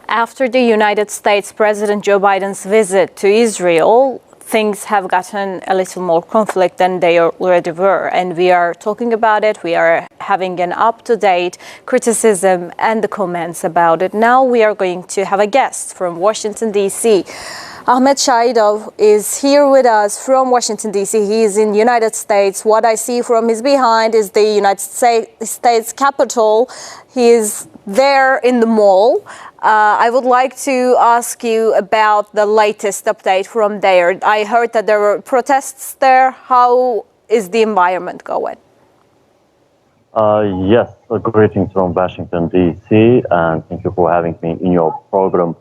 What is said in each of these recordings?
After the United States President Joe Biden's visit to Israel, things have gotten a little more conflict than they already were. And we are talking about it. We are having an up-to-date criticism and the comments about it. Now we are going to have a guest from Washington, D.C. Ahmad Shahidov is here with us from Washington, D.C. He is in the United States. What I see from his behind is the United States Capitol. He is there in the mall. I would like to ask you about the latest update from there. I heard that there were protests there. How is the environment going? Yes, greetings from Washington, D.C., and thank you for having me in your program.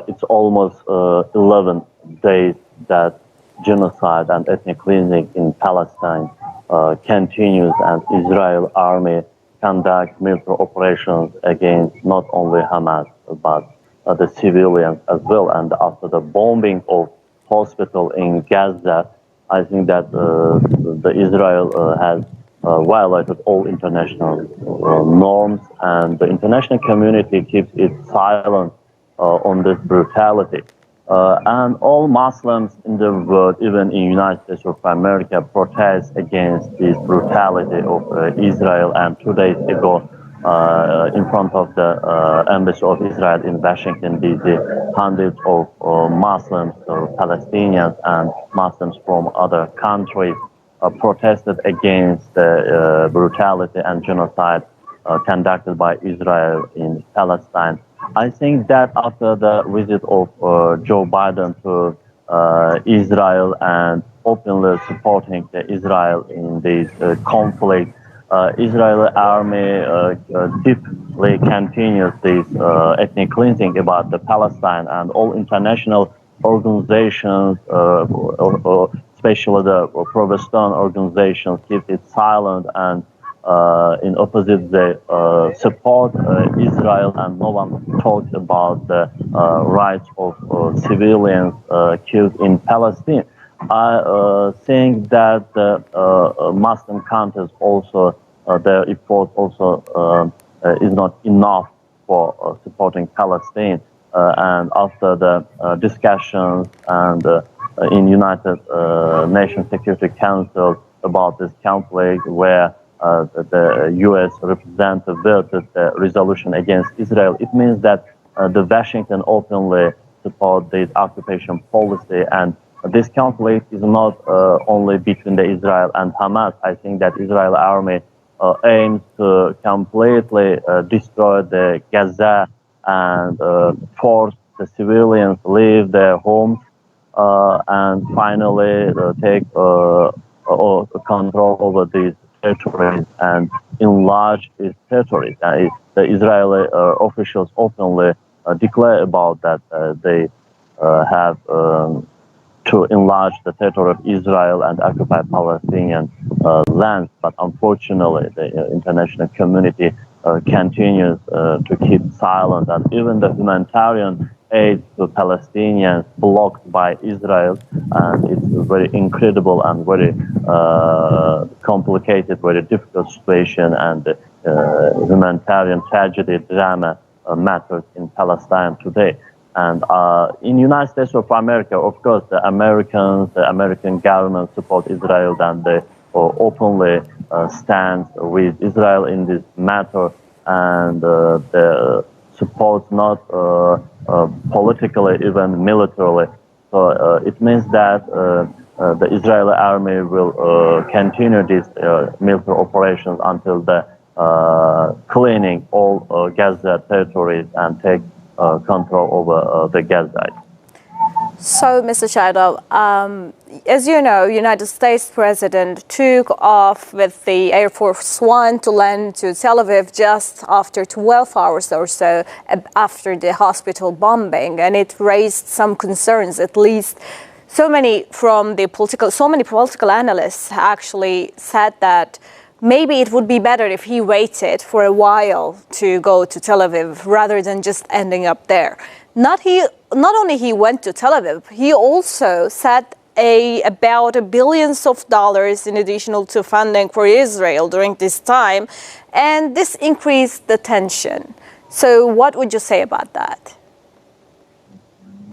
It's almost 11 days that genocide and ethnic cleansing in Palestine continues, and Israel army conduct military operations against not only Hamas but the civilians as well. And after the bombing of hospital in Gaza, I think that the Israel has violated all international norms, and the international community keeps it silent on this brutality. And all Muslims in the world, even in the United States of America, protest against this brutality of Israel. And 2 days ago, in front of the embassy of Israel in Washington, D.C., hundreds of Muslims, Palestinians, and Muslims from other countries protested against the brutality and genocide conducted by Israel in Palestine. I think that after the visit of Joe Biden to Israel and openly supporting Israel in this conflict, Israeli army deeply continues this ethnic cleansing about the Palestine, and all international organizations, especially the pro-Western organizations, keep it silent, and in opposite they support Israel, and no one talks about the rights of civilians killed in Palestine. I think that the Muslim countries also, their effort also is not enough for supporting Palestine. And after the discussions and in United Nations Security Council about this conflict, where the U.S. representative voted the resolution against Israel, it means that the Washington openly support this occupation policy, and this conflict is not only between the Israel and Hamas. I think that Israel army aims to completely destroy the Gaza and force the civilians leave their homes and finally take control over these territories and enlarge its territories. The Israeli officials openly declare about that they have to enlarge the territory of Israel and occupy Palestinian lands. But unfortunately, the international community continues to keep silent, and even the humanitarian aid to Palestinians blocked by Israel. And it's a very incredible and very complicated, very difficult situation, and humanitarian tragedy, drama matters in Palestine today. And in the United States of America, of course, the American government support Israel, and they openly stand with Israel in this matter, and the support not politically, even militarily. So it means that the Israeli army will continue these military operations until the cleaning all Gaza territories and take control over the Gaza. So, Mr. Shahidov, as you know, United States President took off with the Air Force One to land to Tel Aviv just after 12 hours or so after the hospital bombing, and it raised some concerns. At least so many political analysts actually said that maybe it would be better if he waited for a while to go to Tel Aviv rather than just ending up there. Not only he went to Tel Aviv, he also set about billions of dollars in additional to funding for Israel during this time, and this increased the tension. So what would you say about that?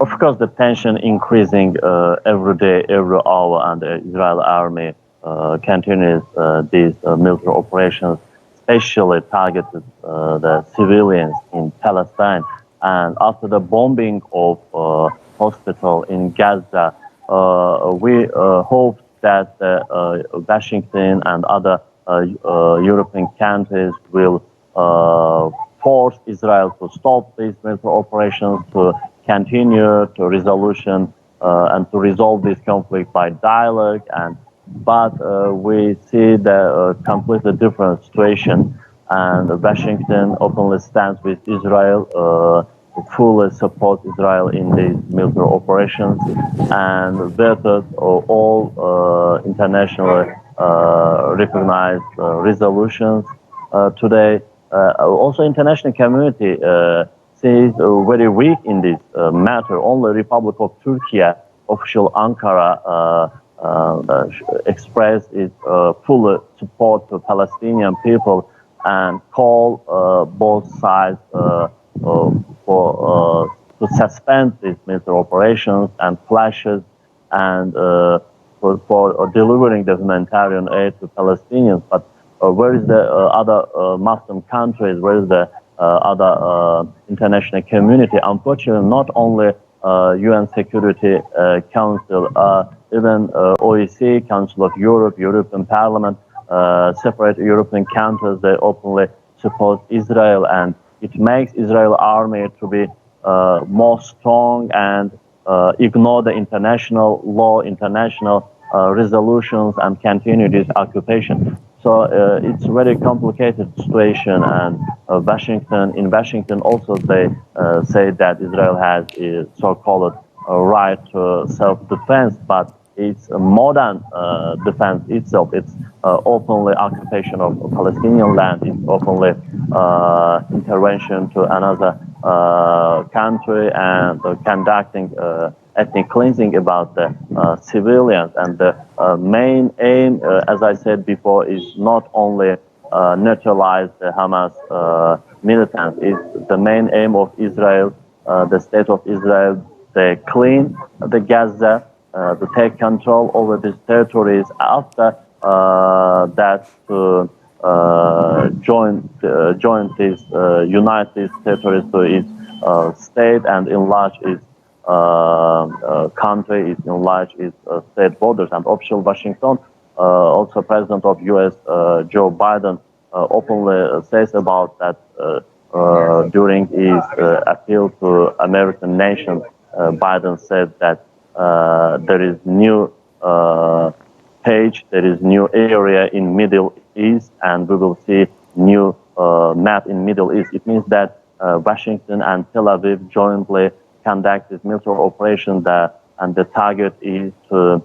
Of course, the tension increasing every day, every hour, and the Israeli army continues these military operations, especially targeted the civilians in Palestine. And after the bombing of hospital in Gaza, we hope that Washington and other European countries will force Israel to stop these military operations, to continue to resolution and to resolve this conflict by dialogue. But we see the completely different situation, and Washington openly stands with Israel, fully supports Israel in these military operations, and vetoed all internationally recognized resolutions today. Also, international community sees very weak in this matter. Only Republic of Turkey, official Ankara, expressed its full support to Palestinian people and call both sides to suspend these military operations and clashes, and for delivering the humanitarian aid to Palestinians. But where is the other Muslim countries? Where is the other international community? Unfortunately, not only UN Security Council, even OEC, Council of Europe, European Parliament, separate European countries, they openly support Israel, and it makes Israel army to be more strong and ignore the international law, international resolutions, and continue this occupation. So it's a very complicated situation, and in Washington also they say that Israel has a so-called right to self-defense, but it's more than defense itself. It's openly occupation of Palestinian land. It's openly intervention to another country and conducting ethnic cleansing about the civilians. And the main aim, as I said before, is not only neutralize the Hamas militants. It's the main aim of Israel, the state of Israel. They clean the Gaza, to take control over these territories. After that, to unite these territories to its state and enlarge its country, enlarge its state borders. And official Washington, also President of U.S. Joe Biden, openly says about that during his appeal to American nations. Biden said that there is new page, there is new area in Middle East, and we will see new map in Middle East. It means that Washington and Tel Aviv jointly conduct this military operation there, and the target is to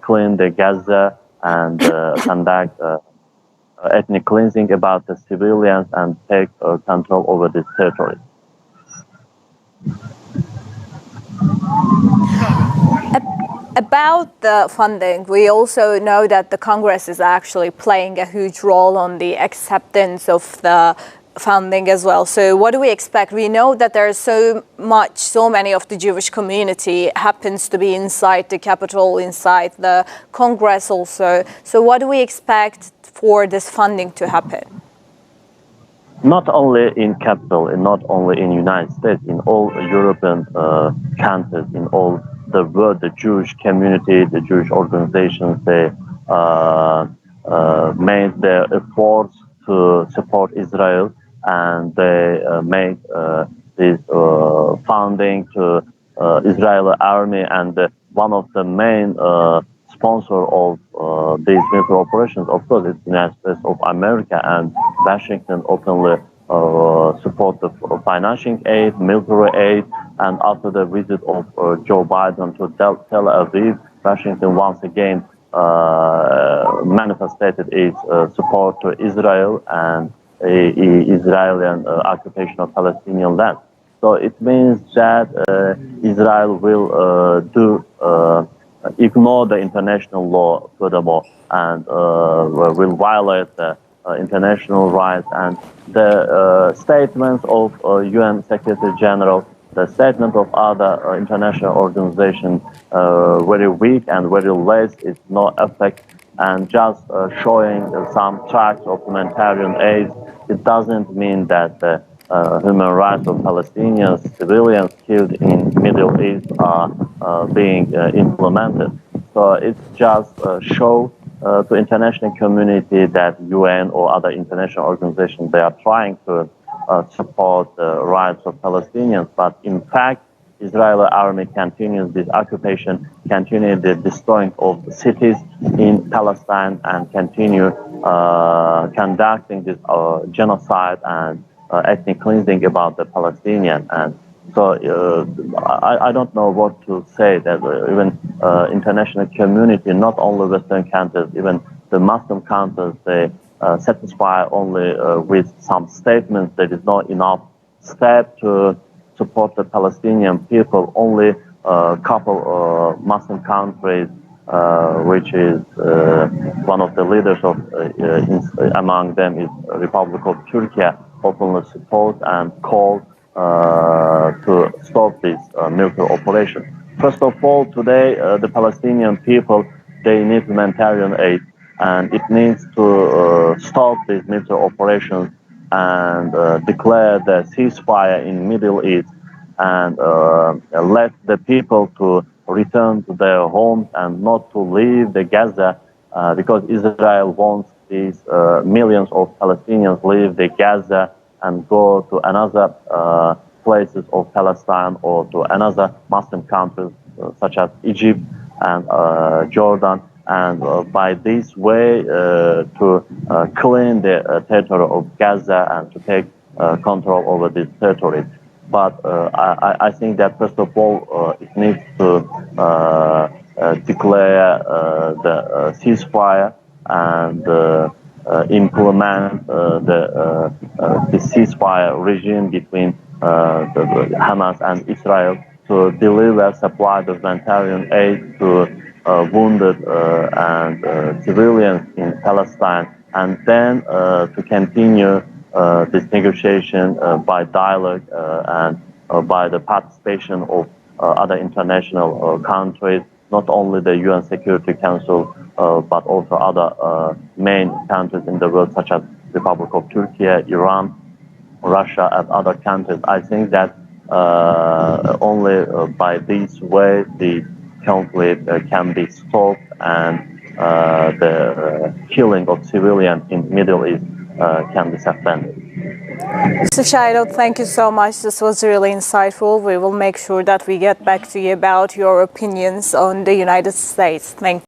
clean the Gaza and conduct ethnic cleansing about the civilians and take control over this territory. About the funding, we also know that the Congress is actually playing a huge role on the acceptance of the funding as well. So what do we expect? We know that there's so many of the Jewish community happens to be inside the Capitol, inside the Congress also. So what do we expect for this funding to happen? Not only in Capitol, and not only in United States, in all European countries, in all the world, the Jewish community, the Jewish organizations, they made their efforts to support Israel, and they made this funding to Israeli army, and one of the main sponsor of these military operations, of course, it's the United States of America, and Washington openly support the financial aid, military aid, and after the visit of Joe Biden to Tel Aviv, Washington once again manifested its support to Israel and Israeli occupation of Palestinian land. So it means that Israel will ignore the international law furthermore, and will violate the international rights. And the statements of UN Secretary General the statement of other international organizations very weak and very less. It's no effect, and just showing some tracks of humanitarian aid, it doesn't mean that the human rights of Palestinians, civilians killed in Middle East are being implemented. So it's just show to international community that UN or other international organizations, they are trying to support the rights of Palestinians, but in fact, Israeli army continues this occupation, continue the destroying of cities in Palestine, and continue conducting this genocide and ethnic cleansing about the Palestinian. And so I don't know what to say, that even international community, not only Western countries, even the Muslim countries, they satisfy only with some statements. There is not enough step to support the Palestinian people. Only a couple Muslim countries, which is one of the leaders of among them is Republic of Turkey, openly support and call to stop this military operation. First of all, today the Palestinian people, they need humanitarian aid, and it needs to stop these military operations and declare the ceasefire in Middle East, and let the people to return to their homes and not to leave the Gaza, because Israel wants these millions of Palestinians leave the Gaza and go to another places of Palestine or to another Muslim countries such as Egypt and Jordan, and by this way to clean the territory of Gaza and to take control over this territory. But I think that first of all it needs to declare the ceasefire and implement the ceasefire regime between the Hamas and Israel, to deliver supply of humanitarian aid to wounded and civilians in Palestine, and then to continue this negotiation by dialogue and by the participation of other international countries, not only the UN Security Council, but also other main countries in the world, such as Republic of Turkey, Iran, Russia, and other countries. I think that only by this way the conflict can be stopped, and the killing of civilians in Middle East can be suspended. Mr. Shahidov, thank you so much. This was really insightful. We will make sure that we get back to you about your opinions on the United States. Thank you.